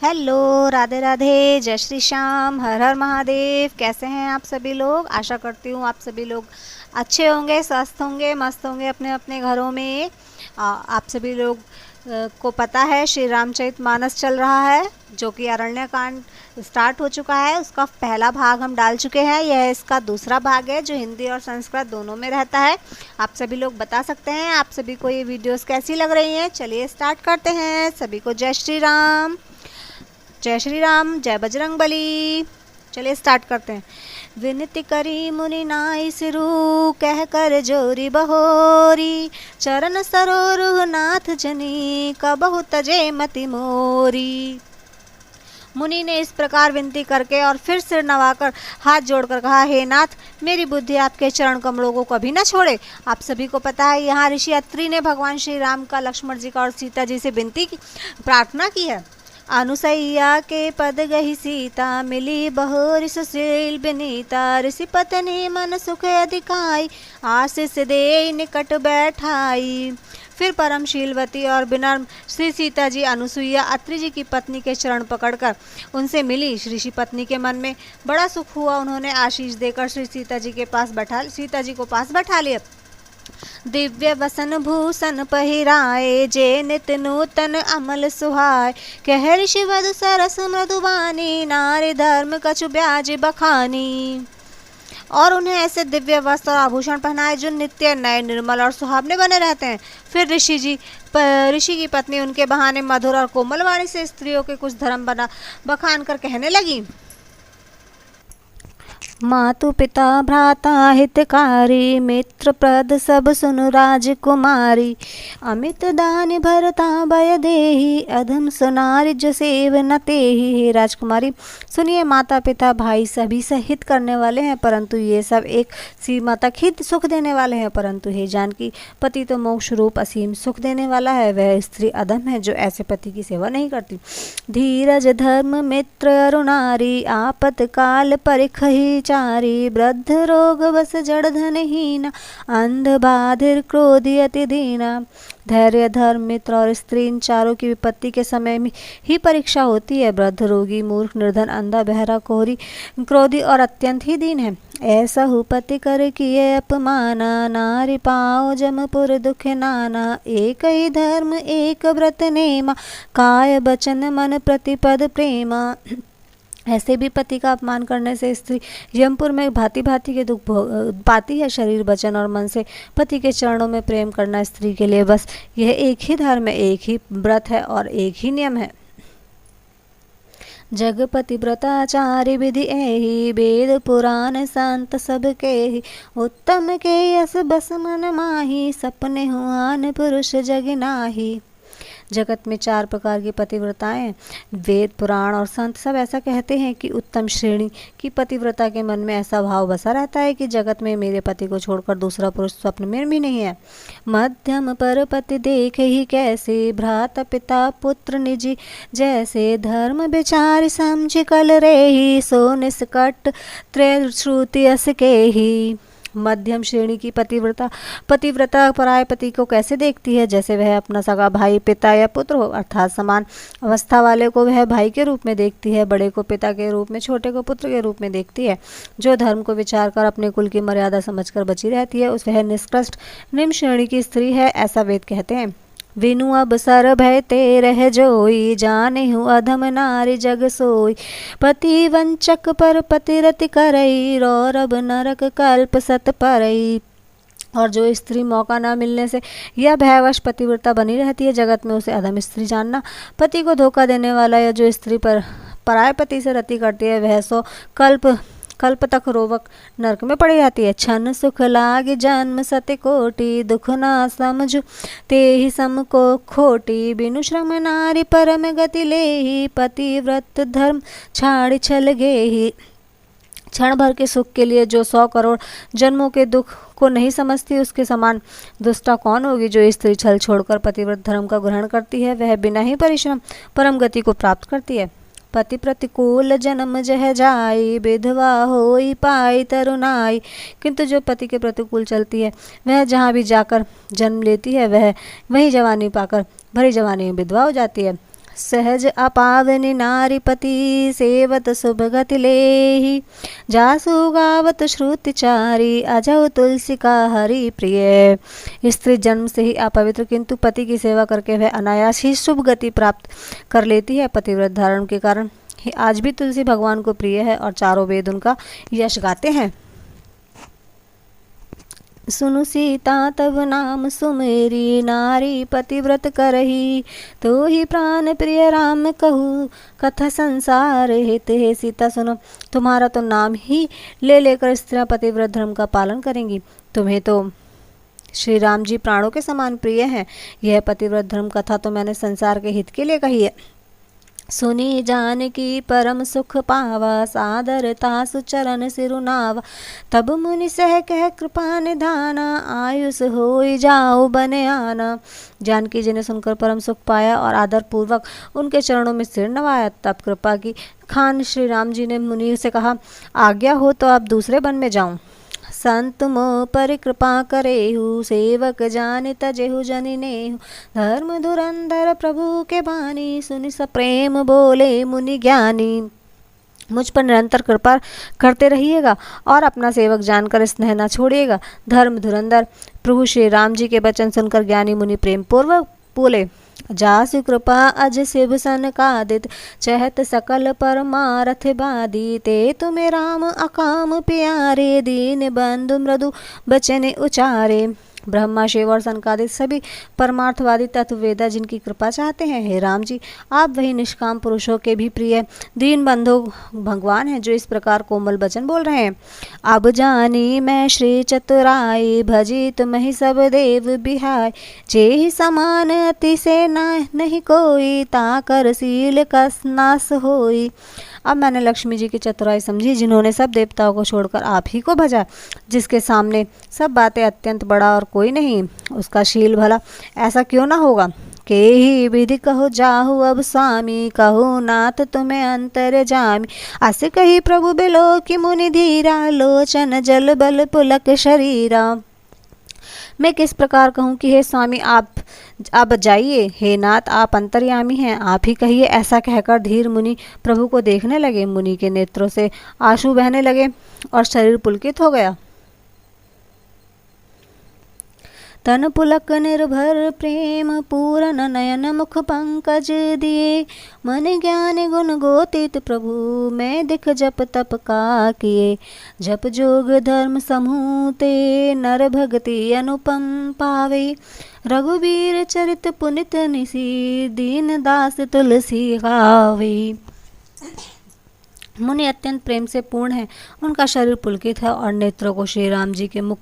Hello, Radhe Radhe, जय श्री श्याम, हर हर महादेव। कैसे हैं आप सभी लोग? आशा करती हूँ आप सभी लोग अच्छे होंगे, स्वस्थ होंगे, मस्त होंगे अपने अपने घरों में। आप सभी लोग को पता है श्री रामचरित मानस चल रहा है, जो कि अरण्य कांड स्टार्ट हो चुका है। उसका पहला भाग हम डाल चुके हैं, यह इसका दूसरा भाग है जो हिंदी और संस्कृत दोनों में रहता है। आप सभी लोग बता सकते हैं आप सभी को ये वीडियोस कैसी लग रही हैं। चलिए स्टार्ट करते हैं। सभी को जय श्री राम, जय श्री राम, जय बजरंग बली। चलिए स्टार्ट करते हैं। विनती करी मुनि नाई सिरु, कह कर जोरी बहोरी, चरण सरोरुह नाथ जनी, कबहु तजे मति मोरी। मुनि ने इस प्रकार विनती करके और फिर सिर नवाकर हाथ जोड़कर कहा, हे नाथ, मेरी बुद्धि आपके चरण कमलों को कभी न छोड़े। आप सभी को पता है यहाँ ऋषि अत्रि ने भगवान श्री राम का, लक्ष्मण जी का और सीता जी से विनती की, प्रार्थना की है। अनुसैया के पद गही सीता, मिली बहोरी सुशील बिनीता, ऋषि पत्नी मन सुख अधिकाई, आशीष दे निकट बैठाई। फिर परम शीलवती और विनम्र श्री सीता जी अनुसुईया अत्रि जी की पत्नी के चरण पकड़कर उनसे मिली। ऋषि पत्नी के मन में बड़ा सुख हुआ। उन्होंने आशीष देकर श्री सीता जी को पास बैठा लिया। दिव्य वसन भूषण पहिराए, जे नित नूतन अमल सुहाय, कह ऋषि वधु सरस मृदुबानी, नारी धर्म कछु ब्याज बखानी। और उन्हें ऐसे दिव्य वस्त्र और आभूषण पहनाए जो नित्य नए, निर्मल और सुहावने बने रहते हैं। फिर ऋषि की पत्नी उनके बहाने मधुर और कोमल वाणी से स्त्रियों के कुछ धर्म बखान कर कहने लगी। मातु पिता भ्राता हितकारी, मित्र प्रद सब सुनु राजकुमारी, अमित दान भरता भय देहि, अधम सुनारी जो सेव न तेहि। हे राजकुमारी, सुनिए, माता पिता भाई सभी से हित करने वाले हैं, परंतु ये सब एक सीमा तक ही सुख देने वाले हैं। परंतु हे जानकी, पति तो मोक्ष रूप असीम सुख देने वाला है। वह स्त्री अधम है जो ऐसे पति की सेवा नहीं करती। धीरज धर्म मित्र अरुणारी, आपत काल परिखहि चारी, वृद्ध रोग बस जड़ धनहीना, अंध बाधिर क्रोधी अति दीना। धैर्य धर्म मित्र और स्त्री, इन चारों की विपत्ति के समय में ही परीक्षा होती है। वृद्ध रोगी मूर्ख निर्धन अंधा बहरा कोहरी क्रोधी और अत्यंत ही दीन है। ऐसा हुपति कर किए अपमाना, नारी पाओ जमपुर दुख नाना, एक ही धर्म एक व्रत नेमा, काय बचन मन प्रतिपद प्रेमा। ऐसे भी पति का अपमान करने से स्त्री यमपुर में भांति भांति के दुख पाती है। शरीर वचन और मन से पति के चरणों में प्रेम करना स्त्री के लिए बस यह एक ही धर्म है, एक ही व्रत है और एक ही नियम है। जगपति व्रताचार्य विधि एहि, वेद पुराण संत सब केहि, उत्तम के यस बस मन माही, सपने हुआन पुरुष जग नाही। जगत में 4 प्रकार की पतिव्रताएं, वेद पुराण और संत सब ऐसा कहते हैं कि उत्तम श्रेणी की पतिव्रता के मन में ऐसा भाव बसा रहता है कि जगत में मेरे पति को छोड़कर दूसरा पुरुष स्वप्न में भी नहीं है। मध्यम पर पति देखे ही कैसे, भ्राता पिता पुत्र निजी जैसे, धर्म विचार समझ कल रेहि, सो निष्कट त्रय श्रुति अस केहि। मध्यम श्रेणी की पतिव्रता पराय पति को कैसे देखती है? जैसे वह अपना सगा भाई, पिता या पुत्र हो, अर्थात समान अवस्था वाले को वह भाई के रूप में देखती है, बड़े को पिता के रूप में, छोटे को पुत्र के रूप में देखती है। जो धर्म को विचार कर अपने कुल की मर्यादा समझकर बची रहती है, उस वह निष्कृष्ट निम्न श्रेणी की स्त्री है, ऐसा वेद कहते हैं। विनु अब सर भय ते रह जोई, जाने हूँ अधम नारी जग सोई, पति वंचक पर पतिरति करई, रौरब नरक कल्प सत परई। और जो स्त्री मौका न मिलने से यह भयवश पतिव्रता बनी रहती है, जगत में उसे अधम स्त्री जानना। पति को धोखा देने वाला या जो स्त्री पर पराय पति से रति करती है, वह 100 कल्प तक रोवक नरक में पड़ी जाती है। छन सुख लागे जन्म सत्य कोटि, दुख ना समझ ते ही सम को खोटी, बिनु श्रम नारी परम गति लेहि, पतिव्रत धर्म छाड़ छल गेहि। क्षण भर के सुख के लिए जो 100 करोड़ जन्मों के दुख को नहीं समझती, उसके समान दुष्टा कौन होगी। जो स्त्री छल छोड़कर पतिव्रत धर्म का ग्रहण करती है, वह बिना ही परिश्रम परम गति को प्राप्त करती है। पति प्रतिकूल जन्म जह जाई, विधवा होई पाई तरुणाई। किंतु जो पति के प्रतिकूल चलती है, वह जहाँ भी जाकर जन्म लेती है, वह वही जवानी पाकर भरी जवानी में विधवा हो जाती है। सहज अपावनि नारीपति सेवत शुभ गति लेहि। जासु गावत श्रुतिचारी अजौ तुलसी का हरि प्रिय। स्त्री जन्म से ही अपवित्र, किंतु पति की सेवा करके वह अनायास ही शुभ गति प्राप्त कर लेती है। पतिव्रत धारण के कारण ही आज भी तुलसी भगवान को प्रिय है और चारों वेद उनका यश गाते हैं। सुनु सीता तब नाम सुमेरी, नारी पतिव्रत करही। तो ही प्राण प्रिय राम कहू, कथा संसार हित। हे सीता सुनो, तुम्हारा तो नाम ही ले लेकर स्त्रियां पतिव्रत धर्म का पालन करेंगी। तुम्हें तो श्री राम जी प्राणों के समान प्रिय हैं। यह पतिव्रत धर्म कथा तो मैंने संसार के हित के लिए कही है। सुनी जानकी परम सुख पावा, सादर तासु चरण सिरुनावा। तब मुनि सह कह कृपा निधाना, आयुष होई जाओ बने आना। जानकी जी ने सुनकर परम सुख पाया और आदर पूर्वक उनके चरणों में सिर नवाया। तब कृपा की खान श्री राम जी ने मुनि से कहा, आज्ञा हो तो अब दूसरे वन में जाऊं। संत मोह पर कृपा करेहु, सेवक जान तजेहु जनि नेहु। धर्म धुरंधर प्रभु के बानी, सुनि सप्रेम बोले मुनि ज्ञानी। मुझ पर निरंतर कृपा करते रहिएगा और अपना सेवक जानकर स्नेह न छोड़िएगा। धर्म धुरंधर प्रभु श्री राम जी के वचन सुनकर ज्ञानी मुनि प्रेम पूर्वक बोले, जासु कृपा अज शिव सन कादित, चहत सकल परमारथ बादी। ते तुम्हें राम अकाम प्यारे, दीन बंधु मृदु बचन उचारे। ब्रह्मा शिव और सनकादिक सभी परमार्थवादी तत्ववेदा जिनकी कृपा चाहते हैं। हे राम जी, आप वही निष्काम पुरुषों के भी प्रिय दीन बंधु भगवान हैं जो इस प्रकार कोमल वचन बोल रहे हैं। अब जानी मैं श्री चतुराई, भजी तुम ही सब देव बिहाय। जे ही समान अति से नहीं कोई, ताकर शील कस नास होई। अब मैंने लक्ष्मी जी की चतुराई समझी, जिन्होंने सब देवताओं को छोड़कर आप ही को भजा। जिसके सामने सब बातें अत्यंत बड़ा और कोई नहीं, उसका शील भला ऐसा क्यों ना होगा। के ही विधि कहो जाहु अब स्वामी, कहो नाथ तुम्हें अंतर जामी। अस कही प्रभु बिलो की मुनि धीरा, लोचन जल बल पुलक शरीरा। मैं किस प्रकार कहूँ कि हे स्वामी आप जाइए, हे नाथ आप अंतर्यामी हैं, आप ही कहिए। ऐसा कहकर धीर मुनि प्रभु को देखने लगे। मुनि के नेत्रों से आंसू बहने लगे और शरीर पुलकित हो गया। तन पुलक निर्भर प्रेम पूरन, नयन मुख पंकज दिए। मन ज्ञान गुण गोतित प्रभु, मैं दिख जप तप का किए। जप जोग धर्म समूह ते, नर भगति अनुपम पावे। रघुबीर चरित पुनित निसी, दीन दास तुलसी गावे। मुनि अत्यंत प्रेम से पूर्ण है, उनका शरीर पुलकित है और नेत्रों को श्री राम जी के मुख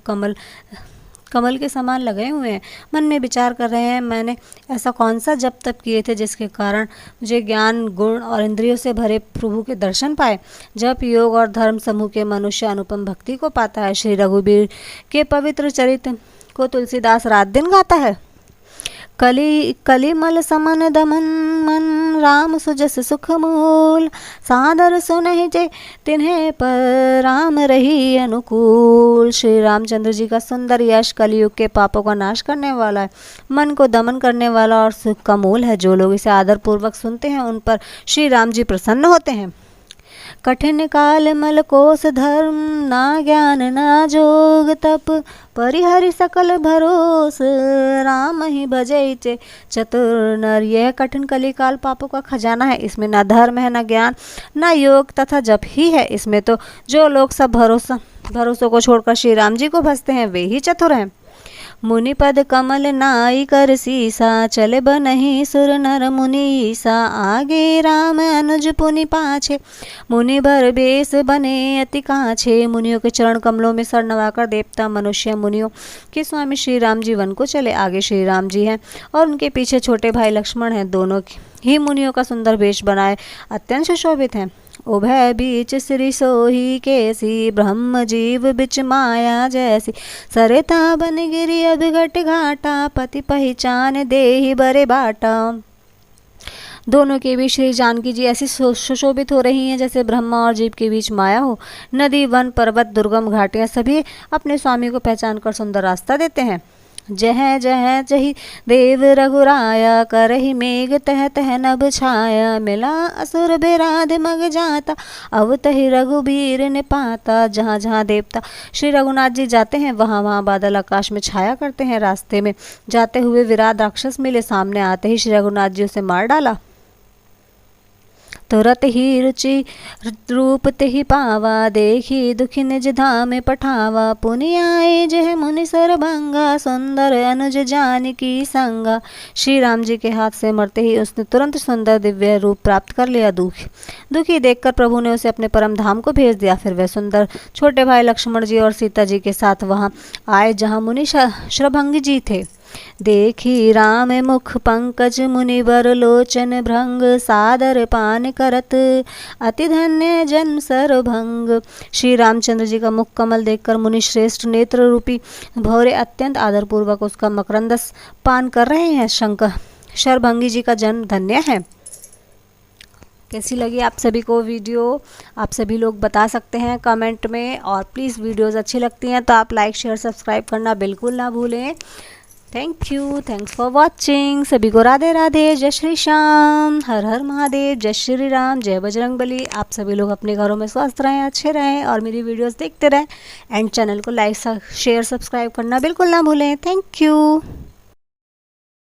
कमल के समान लगे हुए हैं। मन में विचार कर रहे हैं, मैंने ऐसा कौन सा जप तप किए थे जिसके कारण मुझे ज्ञान गुण और इंद्रियों से भरे प्रभु के दर्शन पाए। जप योग और धर्म समूह के मनुष्य अनुपम भक्ति को पाता है। श्री रघुबीर के पवित्र चरित्र को तुलसीदास रात दिन गाता है। कलिमल समन दमन मन, राम सुजस सुख मूल। सादर सुनहि जे तिन्हें पर, राम रही अनुकूल। श्री रामचंद्र जी का सुंदर यश कलयुग के पापों का नाश करने वाला है, मन को दमन करने वाला और सुख का मूल है। जो लोग इसे आदर पूर्वक सुनते हैं उन पर श्री राम जी प्रसन्न होते हैं। कठिन काल मल कोस धर्म, ना ज्ञान ना जोग तप। परिहरि सकल भरोस, राम ही भजै चतुर नर। यह कठिन कलिकाल पापों का खजाना है। इसमें ना धर्म है, ना ज्ञान, ना योग तथा जप ही है। इसमें तो जो लोग सब भरोसों को छोड़कर श्री राम जी को भजते हैं वे ही चतुर हैं। मुनिपद कमल नाई कर सीसा, चले बनहि सुर नर मुनीसा। आगे राम अनुज पुनि पाछे, मुनि भर बेस बने अति काछे। मुनियों के चरण कमलों में सर नवाकर देवता मनुष्य मुनियों के स्वामी श्री राम जी वन को चले। आगे श्री राम जी हैं और उनके पीछे छोटे भाई लक्ष्मण हैं। दोनों ही मुनियों का सुंदर वेश बनाए अत्यंत सुशोभित हैं। उभय बीच श्री सोही केसी, ब्रह्म जीव बिच माया जैसी। सरिता बन गिरी अभिघट घाटा, पति पहचान देहि बरे बाटा। दोनों के बीच श्री जानकी जी ऐसी सुशोभित हो रही हैं जैसे ब्रह्मा और जीव के बीच माया हो। नदी वन पर्वत दुर्गम घाटियां सभी अपने स्वामी को पहचान कर सुंदर रास्ता देते हैं। जह जह जही देव रघुराया, करहि मेघ तह तह नभ छाया, मिला असुर बिराध मग जाता, अब तहि रघुबीर ने पाता। जहाँ जहाँ देवता श्री रघुनाथ जी जाते हैं वहाँ वहाँ बादल आकाश में छाया करते हैं। रास्ते में जाते हुए विराट राक्षस मिले, सामने आते ही श्री रघुनाथ जी उसे मार डाला। तुरत ही रुचि रूप तेहि पावा, देखी दुखी निज धाम पठावा, पुनि आए जह मुनि सरभंगा, सुंदर अनुज जानकी संगा। श्री राम जी के हाथ से मरते ही उसने तुरंत सुंदर दिव्य रूप प्राप्त कर लिया। दुखी देखकर प्रभु ने उसे अपने परम धाम को भेज दिया। फिर वह सुंदर छोटे भाई लक्ष्मण जी और सीता जी के साथ वहाँ आए जहाँ मुनि शरभंगी जी थे। देखी राम मुख पंकज मुनिवर लोचन भृंग, सादर पान करत अति धन्य जन्म सरभंग। श्री रामचंद्र जी का मुख कमल देखकर मुनि श्रेष्ठ नेत्र रूपी भौरे अत्यंत आदरपूर्वक उसका मकरंदस पान कर रहे हैं। शंकर शरभंगी जी का जन्म धन्य है। कैसी लगी आप सभी को वीडियो, आप सभी लोग बता सकते हैं कमेंट में। और प्लीज़ वीडियोज़ अच्छी लगती हैं तो आप लाइक शेयर सब्सक्राइब करना बिल्कुल ना भूलें। Thank you, thanks for watching. सभी को राधे राधे, जय श्री श्याम, हर हर महादेव, जय श्री राम, जय बजरंगबली। आप सभी लोग अपने घरों में स्वस्थ रहें, अच्छे रहें और मेरी वीडियोस देखते रहें। एंड चैनल को लाइक शेयर सब्सक्राइब करना बिल्कुल ना भूलें। Thank you.